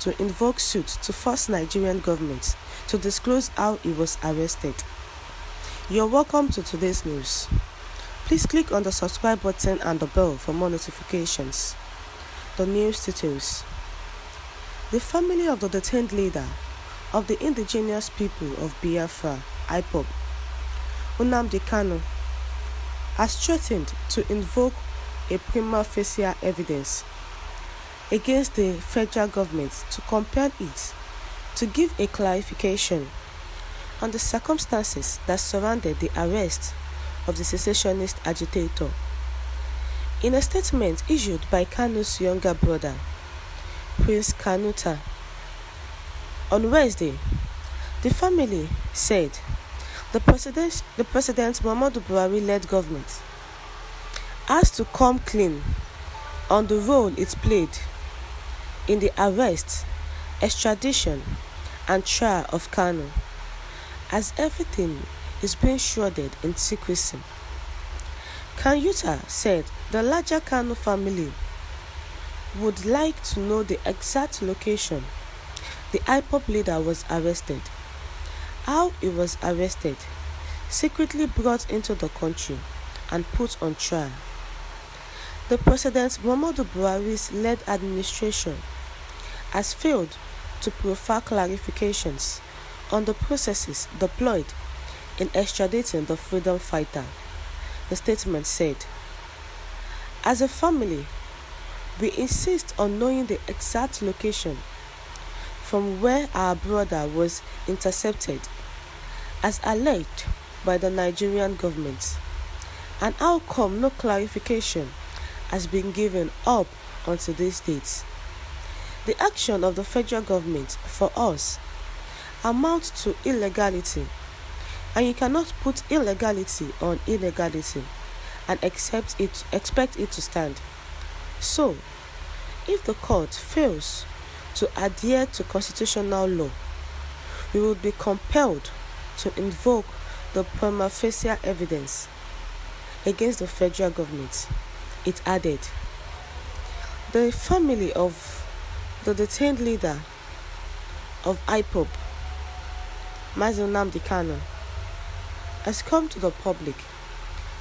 to invoke suit to force Nigerian government to disclose how he was arrested. You're welcome to today's news. Please click on the subscribe button and the bell for more notifications. The news details. The family of the detained leader of the indigenous people of Biafra, IPOB, Nnamdi Kanu, has threatened to invoke a prima facie evidence against the federal government to compel it to give a clarification on the circumstances that surrounded the arrest of the secessionist agitator. In a statement issued by Kanu's younger brother, Prince Kanu'S, on Wednesday, the family said the President Muhammadu Buhari-led government has to come clean on the role it played in the arrest, extradition, and trial of Kanu, as everything is being shrouded in secrecy. Kanu'S said the larger Kanu family would like to know the exact location the IPOB leader was arrested, how he was arrested, secretly brought into the country, and put on trial. The President Muhammadu Buhari's led administration has failed to provide clarifications on the processes deployed in extraditing the freedom fighter, the statement said. As a family, we insist on knowing the exact location from where our brother was intercepted, as alleged by the Nigerian government, and how come no clarification has been given up until this date. The action of the federal government, for us, amounts to illegality, and you cannot put illegality on illegality and expect it to stand. So, if the court fails to adhere to constitutional law, we will be compelled to invoke the prima facie evidence against the federal government, it added. The family of the detained leader of IPOB, Nnamdi Kanu, has come to the public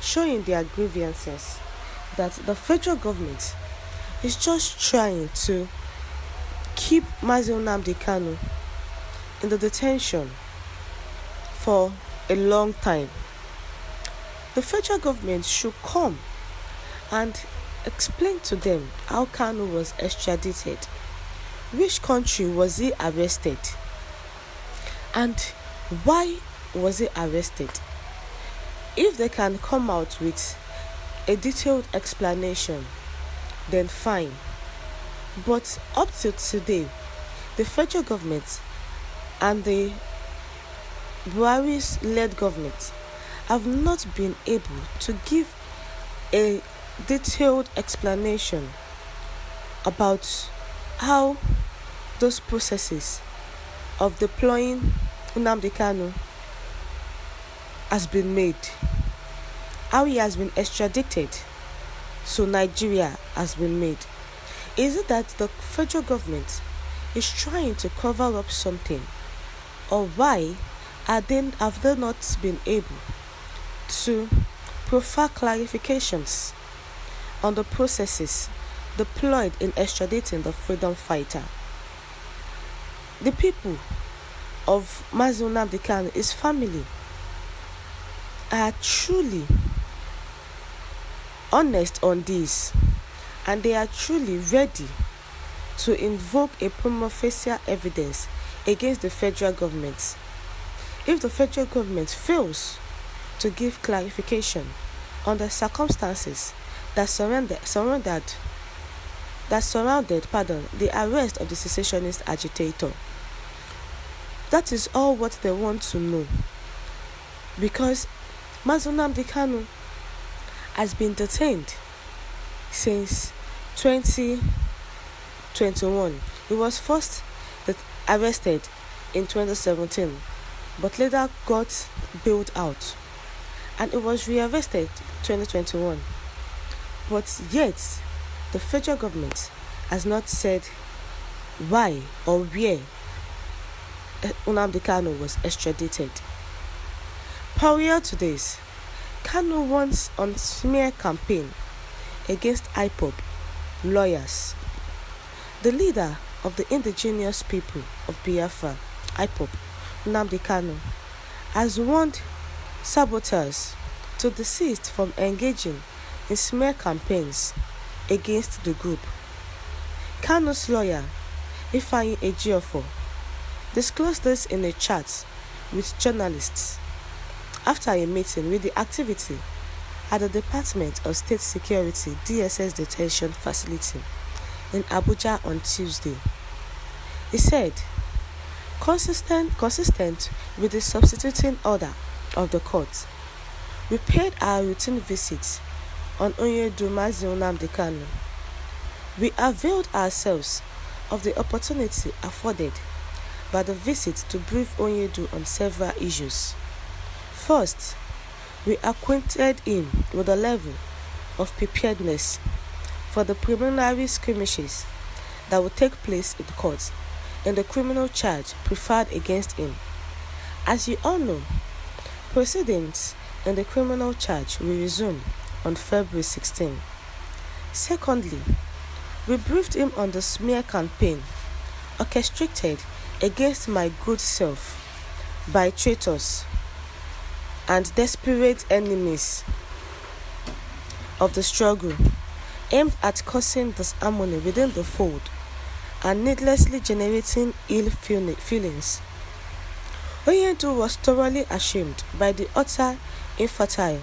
showing their grievances that the federal government is just trying to keep Nnamdi Kanu in the detention for a long time. The federal government should come and explain to them how Kanu was extradited, which country was he arrested, and why was he arrested. If they can come out with a detailed explanation, then fine. But up to today, the federal government and the Buhari's led government have not been able to give a detailed explanation about how those processes of deploying Nnamdi Kanu has been made, how he has been extradited to Nigeria has been made. Is it that the federal government is trying to cover up something, or why have they not been able to provide clarifications on the processes deployed in extraditing the freedom fighter? The people of Nnamdi Kanu, his family, are truly honest on this, and they are truly ready to invoke a prima facie evidence against the federal government. If the federal government fails to give clarification on the circumstances that surrounded the arrest of the secessionist agitator, that is all what they want to know. Because Nnamdi Kanu has been detained since 2021. He was first arrested in 2017, but later got bailed out, and he was rearrested 2021. But yet, the federal government has not said why or where Nnamdi Kanu was extradited. Prior to this, Kanu went on smear campaign against IPOB lawyers. The leader of the indigenous people of Biafra, IPOB, Nnamdi Kanu, has warned saboteurs to desist from engaging in smear campaigns against the group. Kanu's lawyer, Ifeanyi Ejiofor, disclosed this in a chat with journalists after a meeting with the activity at the Department of State Security DSS detention facility in Abuja on Tuesday. He said, consistent with the substituting order of the court, we paid our routine visits on Onyedu Mazi Nnamdi Kanu. We availed ourselves of the opportunity afforded by the visit to brief Onyedu on several issues. First, we acquainted him with the level of preparedness for the preliminary skirmishes that would take place in court in the criminal charge preferred against him. As you all know, proceedings in the criminal charge will resume on February 16. Secondly, we briefed him on the smear campaign orchestrated against my good self by traitors and desperate enemies of the struggle, aimed at causing disharmony within the fold and needlessly generating ill feelings. Onyedu was thoroughly ashamed by the utter infantile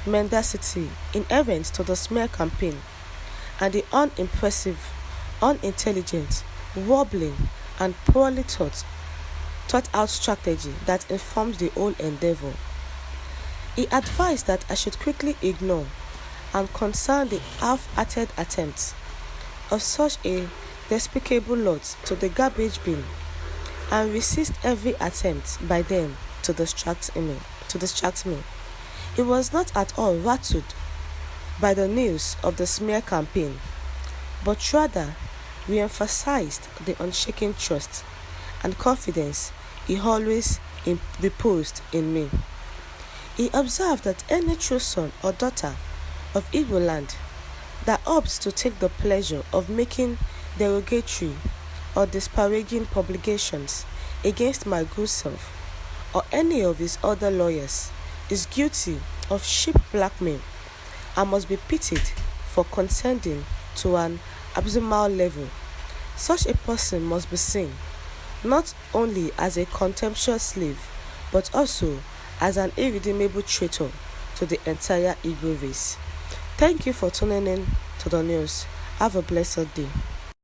mendacity inherent to the smear campaign and the unimpressive, unintelligent, wobbling, and poorly thought out strategy that informed the whole endeavor. He advised that I should quickly ignore and concern the half-hearted attempts of such a despicable lot to the garbage bin and resist every attempt by them to distract me. He was not at all rattled by the news of the smear campaign, but rather re-emphasized the unshaken trust and confidence he always reposed in me. He observed that any true son or daughter of Igbo land that opts to take the pleasure of making derogatory or disparaging publications against my good self or any of his other lawyers is guilty of sheep blackmail and must be pitied for condescending to an abysmal level. Such a person must be seen not only as a contemptuous slave, but also as an irredeemable traitor to the entire Igbo race. Thank you for tuning in to the news. Have a blessed day.